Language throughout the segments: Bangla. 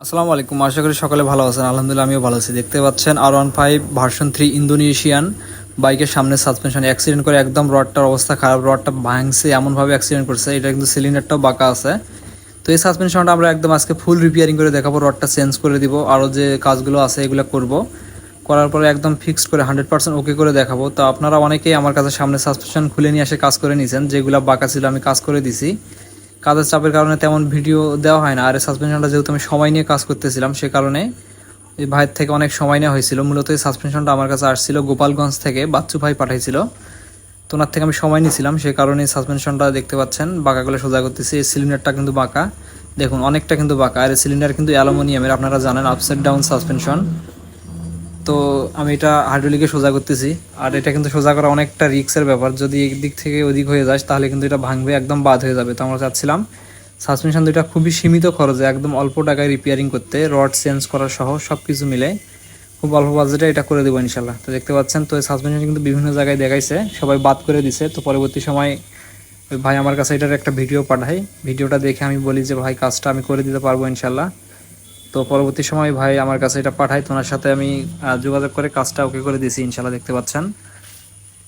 আসসালামু আলাইকুম, আশা করি সকলে ভালো আছেন। আলহামদুলিল্লাহ আমিও ভালো আছি। দেখতে পাচ্ছেন R15 ভার্সন 3 ইন্দোনেশিয়ান বাইকের সামনে সাসপেনশন অ্যাক্সিডেন্ট করে একদম রডটার অবস্থা খারাপ, রডটা ভাঙছে এমনভাবে অ্যাক্সিডেন্ট করছে, এটা কিন্তু সিলিন্ডারটাও বাঁকা আছে। তো এই সাসপেনশনটা আমরা একদম আজকে ফুল রিপেয়ারিং করে দেখাবো, রডটা চেঞ্জ করে দিব, আরও যে কাজগুলো আছে এগুলো করব, করার পরে একদম ফিক্সড করে 100% ওকে করে দেখাবো। তো আপনারা অনেকেই আমার কাছে সামনে সাসপেনশন খুলে নিয়ে এসে কাজ করে নিয়েছেন, যেগুলো বাঁকা ছিল আমি কাজ করে দিছি। কাজের চাপের কারণে তেমন ভিডিও দেওয়া হয় না, আর সাসপেনশনটা যেহেতু আমি সময় নিয়ে কাজ করতেছিলাম সে কারণে এই ভাইয়ের থেকে অনেক সময় নেওয়া হয়েছিল। মূলত এই সাসপেনশনটা আমার কাছে আসছিল গোপালগঞ্জ থেকে, বাচ্চু ভাই পাঠাইছিল, তো ওনার থেকে আমি সময় নিয়েছিলাম, সে কারণে সাসপেনশনটা দেখতে পাচ্ছেন বাঁকাগুলো সোজা করতেছি। এই সিলিন্ডারটা কিন্তু বাঁকা, দেখুন অনেকটা কিন্তু বাঁকা, আর এই সিলিন্ডার কিন্তু অ্যালুমিনিয়ামের, আপনারা জানেন আপসাইড ডাউন সাসপেনশন। তো আমি এটা হাইড্রোলিকে সোজা করতেছি, আর এটা কিন্তু সোজা করা অনেকটা রিস্কের ব্যাপার, যদি একদিক থেকে ওদিক হয়ে যায় তাহলে কিন্তু এটা ভাঙবে, একদম বাদ হয়ে যাবে। তো আমরা চাচ্ছিলাম সাসপেনশন দুইটা খুবই সীমিত খরচে একদম অল্প টাকায় রিপেয়ারিং করতে, রড চেঞ্জ করা সহ সব কিছু মিলে খুব অল্প বাজেটে এটা করে দেবো ইনশাল্লাহ। তো দেখতে পাচ্ছেন, তো এই সাসপেনশন কিন্তু বিভিন্ন জায়গায় দেখাইছে, সবাই বাদ করে দিছে। তো পরবর্তী সময় ওই ভাই আমার কাছে এটার একটা ভিডিও পাঠায়, ভিডিওটা দেখে আমি বলি যে ভাই কাজটা আমি করে দিতে পারবো ইনশাল্লাহ। তো পরবর্তী সময় ভাই আমার কাছে এটা পাঠায়, তো ওনার সাথে আমি যোগাযোগ করে কাজটা ওকে করে দিয়েছি ইনশাল্লাহ, দেখতে পাচ্ছেন।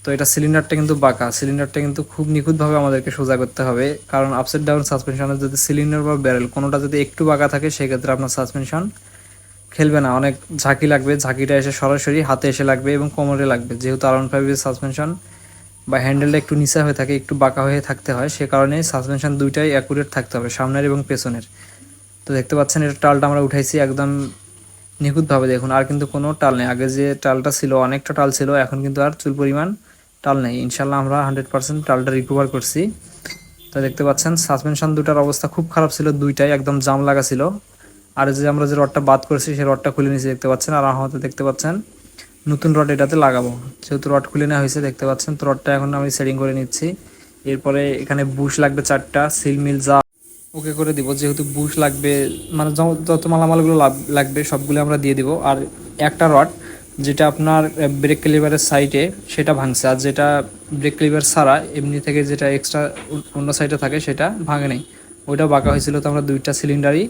তো এটা সিলিন্ডারটা কিন্তু বাঁকা, সিলিন্ডারটা কিন্তু খুব নিখুঁতভাবে আমাদেরকে সোজা করতে হবে, কারণ আপসাইড ডাউন সাসপেনশনের যদি সিলিন্ডার বা ব্যারেল কোনোটা যদি একটু বাঁকা থাকে সেক্ষেত্রে আপনার সাসপেনশন খেলবে না, অনেক ঝাঁকি লাগবে, ঝাঁকিটা এসে সরাসরি হাতে এসে লাগবে এবং কোমরে লাগবে। যেহেতু R15 সাসপেনশন বা হ্যান্ডেলটা একটু নিচা হয়ে থাকে, একটু বাঁকা হয়ে থাকতে হয়, সে কারণে সাসপেনশন দুইটাই অ্যাকুরেট থাকতে হবে, সামনের এবং পেছনের। তো দেখতে পাচ্ছেন এটা টালটা আমরা উঠাইছি একদম নিখুঁতভাবে, দেখুন আর কিন্তু কোনো টাল নেই। আগে যে টালটা ছিল অনেকটা টাল ছিল, এখন কিন্তু আর চুল পরিমাণ টাল নেই ইনশাল্লাহ, আমরা 100% টালটা রিকভার করছি। তো দেখতে পাচ্ছেন সাসপেনশন দুটার অবস্থা খুব খারাপ ছিল, দুইটাই একদম জাম লাগা ছিল। আর যে আমরা যে রডটা বাদ করছি সেই রডটা খুলে নিয়েছি দেখতে পাচ্ছেন, আর আমাদের দেখতে পাচ্ছেন নতুন রড এটাতে লাগাবো, যেহেতু রড খুলে নেওয়া হয়েছে দেখতে পাচ্ছেন। তো রডটা এখন আমি সেটিং করে নিচ্ছি, এরপরে এখানে বুশ লাগবে 4টা, সিল মিল যা ওকে করে দিব, যেহেতু বুশ লাগবে, মানে যত মালামালগুলো লাগবে সবগুলো আমরা দিয়ে দিব। আর একটা রড যেটা আপনার ব্রেক ক্লিভারের সাইডে সেটা ভাঙছে, আর যেটা ব্রেক ক্লিভার ছাড়া এমনি থেকে যেটা এক্সট্রা অন্য সাইডে থাকে সেটা ভাঙে নেই, ওইটা বাঁকা হয়েছিল। তো আমরা দুইটা সিলিন্ডারই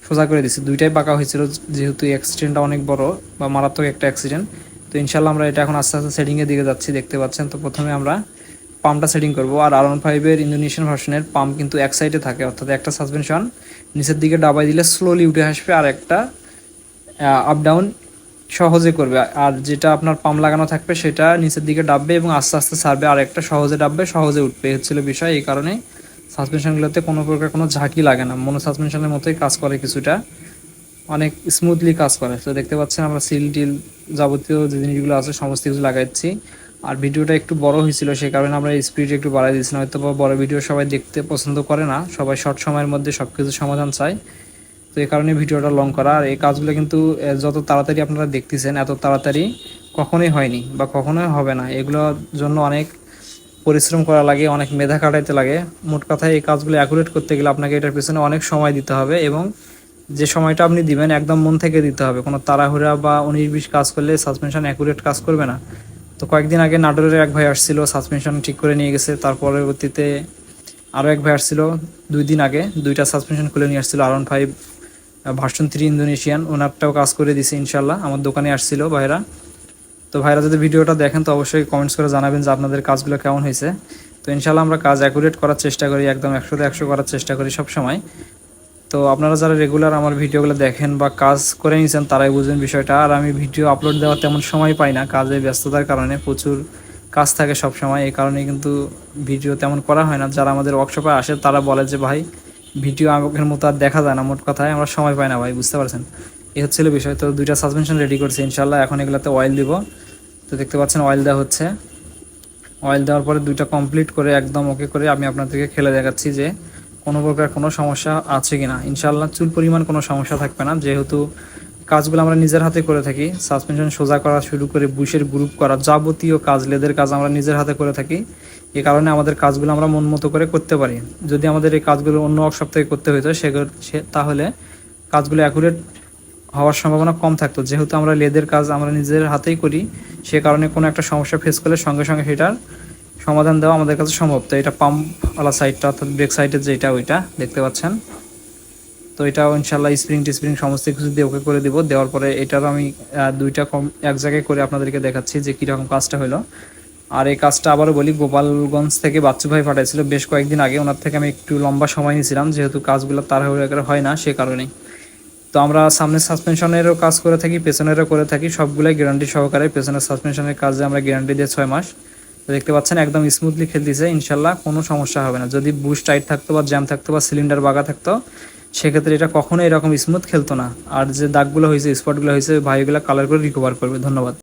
সোজা করে দিচ্ছি, দুইটাই বাঁকা হয়েছিল, যেহেতু অ্যাক্সিডেন্টটা অনেক বড় বা মারাত্মক একটা অ্যাক্সিডেন্ট। তো ইনশাল্লাহ আমরা এটা এখন আস্তে আস্তে সেটিংয়ের দিকে যাচ্ছি, দেখতে পাচ্ছেন। তো প্রথমে আমরা পাম্পটা সেটিং করব, আর R15 ইন্দোনেশিয়ান ভার্সনের পাম্প কিন্তু এক সাইডে থাকে, অর্থাৎ একটা সাসপেনশন নিচের দিকে ডাবাই দিলে স্লোলি উঠে আসবে, আর একটা আপ ডাউন সহজে করবে, আর যেটা আপনার পাম্প লাগানো থাকবে সেটা নিচের দিকে ডাববে এবং আস্তে আস্তে ছাড়বে, আর একটা সহজে ডাববে সহজে উঠবে, এই হচ্ছিল বিষয়। এই কারণে সাসপেনশনগুলোতে কোনো প্রকার কোনো ঝাঁকি লাগে না, মনো সাসপেনশনের মতোই কাজ করে, কিছুটা অনেক স্মুথলি কাজ করে। তো দেখতে পাচ্ছেন আমরা সিল টিল যাবতীয় যে জিনিসগুলো আছে সমস্ত কিছু লাগাচ্ছি। আর ভিডিওটা একটু বড় হয়েছিল, সেই কারণে আমরা স্পিড একটু বাড়াই দিয়েছিলাম, হয়তো বড় ভিডিও সবাই দেখতে পছন্দ করে না, সবাই শর্ট সময়ের মধ্যে সব কিছু সমাধান চায়। তো এই কারণে ভিডিওটা লং করা। আর এই কাজগুলো কিন্তু যত তাড়াতাড়ি আপনারা দেখতেছেন এত তাড়াতাড়ি কখনোই হয়নি বা কখনোই হবে না, এগুলোর জন্য অনেক পরিশ্রম করা লাগে, অনেক মেধা খাটাইতে লাগে। মোট কথায় এই কাজগুলো অ্যাকুরেট করতে গেলে আপনাকে এটার পিছনে অনেক সময় দিতে হবে, এবং যে সময়টা আপনি দিবেন একদম মন থেকে দিতে হবে, কোনো তাড়াহুড়া বা 19-20 কাজ করলে সাসপেনশন অ্যাকুরেট কাজ করবে না। তো কয়েকদিন আগে নাটোরের এক ভাই আসছিল, সাসপেনশন ঠিক করে নিয়ে গেছে, তার পরবর্তীতে আরও এক ভাই আসছিল 2 দিন আগে, দুইটা সাসপেনশন খুলে নিয়ে আসছিল R15 ভার্সন 3 ইন্দোনেশিয়ান, ওনারটাও কাজ করে দিছে ইনশাল্লাহ, আমার দোকানে আসছিল ভাইরা। তো ভাইরা যদি ভিডিওটা দেখেন তো অবশ্যই কমেন্টস করে জানাবেন যে আপনাদের কাজগুলো কেমন হয়েছে। তো ইনশাল্লাহ আমরা কাজ অ্যাকুরেট করার চেষ্টা করি, একদম 100তে 100 করার চেষ্টা করি সব সময়। তো আপনারা যারা রেগুলার আমার ভিডিওগুলো দেখেন বা কাজ করে নিয়েছেন তারাই বুঝবেন বিষয়টা। আর আমি ভিডিও আপলোড দেওয়ার তেমন সময় পাই না, কাজে ব্যস্ততার কারণে প্রচুর কাজ থাকে সব সময়, এই কারণে কিন্তু ভিডিও তেমন করা হয় না। যারা আমাদের ওয়ার্কশপে আসে তারা বলে যে ভাই ভিডিও আগের মতো আর দেখা যায় না, মোট কথায় আমরা সময় পাই না ভাই, বুঝতে পারছেন, এই হচ্ছিল বিষয়। তো দুইটা সাসপেনশন রেডি করছি ইনশাল্লাহ, এখন এগুলোতে অয়েল দিব। তো দেখতে পাচ্ছেন অয়েল দেওয়া হচ্ছে, অয়েল দেওয়ার পরে দুইটা কমপ্লিট করে একদম ওকে করে আমি আপনাদেরকে খেলে দেখাচ্ছি যে কোনো প্রকার কোনো সমস্যা আছে কি না। ইনশাআল্লাহ চুল পরিমাণ কোনো সমস্যা থাকবে না, যেহেতু কাজগুলো আমরা নিজের হাতে করে থাকি, সাসপেনশন সোজা করা শুরু করে বুশের গ্রুপ করা যাবতীয় কাজ, লেদের কাজ আমরা নিজের হাতে করে থাকি। এই কারণে আমাদের কাজগুলো আমরা মন মতো করে করতে পারি। যদি আমাদের এই কাজগুলো অন্য ওয়ার্কশপ থেকে করতে হতো তাহলে কাজগুলো অ্যাকুরেট হওয়ার সম্ভাবনা কম থাকতো। যেহেতু আমরা লেদের কাজ আমরা নিজের হাতেই করি, সে কারণে কোনো একটা সমস্যা ফেস করলে সঙ্গে সঙ্গে সেটার সমাধান দেওয়া আমাদের কাছে সম্ভব। তো এটা পাম্পওয়ালা সাইডটা, অর্থাৎ ব্রেক সাইডের যেটা ওইটা দেখতে পাচ্ছেন। তো তো এটাও ইনশাল্লাহ স্প্রিং সমস্ত কিছু দিয়ে ওকে করে দিব। দেওয়ার পরে এটারও আমি দুইটা এক জায়গায় করে আপনাদেরকে দেখাচ্ছি যে কীরকম কাজটা হলো। আর এই কাজটা আবারও বলি, গোপালগঞ্জ থেকে বাচ্চু ভাই পাঠাইছিল বেশ কয়েকদিন আগে, ওনার থেকে আমি একটু লম্বা সময় নিয়েছিলাম যেহেতু কাজগুলো তাড়াহুড়ো করে হয় না সে কারণেই। তো আমরা সামনের সাসপেনশনেরও কাজ করে থাকি, পেছনেরও করে থাকি, সবগুলোই গ্যারান্টি সহকারে। পেছনের সাসপেনশনের কাজে আমরা গ্যারান্টি দিয়ে 6 মাস। তো দেখতে পাচ্ছেন একদম স্মুথলি খেলতেছে, ইনশাল্লাহ কোনো সমস্যা হবে না। যদি বুশ টাইট থাকতো বা জ্যাম থাকতো বা সিলিন্ডার বাঁকা থাকতো সেক্ষেত্রে এটা কখনোই এরকম স্মুথ খেলতো না। আর যে দাগগুলো হয়েছে, স্পটগুলো হয়েছে, ভাইগুলো কালার করে রিকভার করবে। ধন্যবাদ।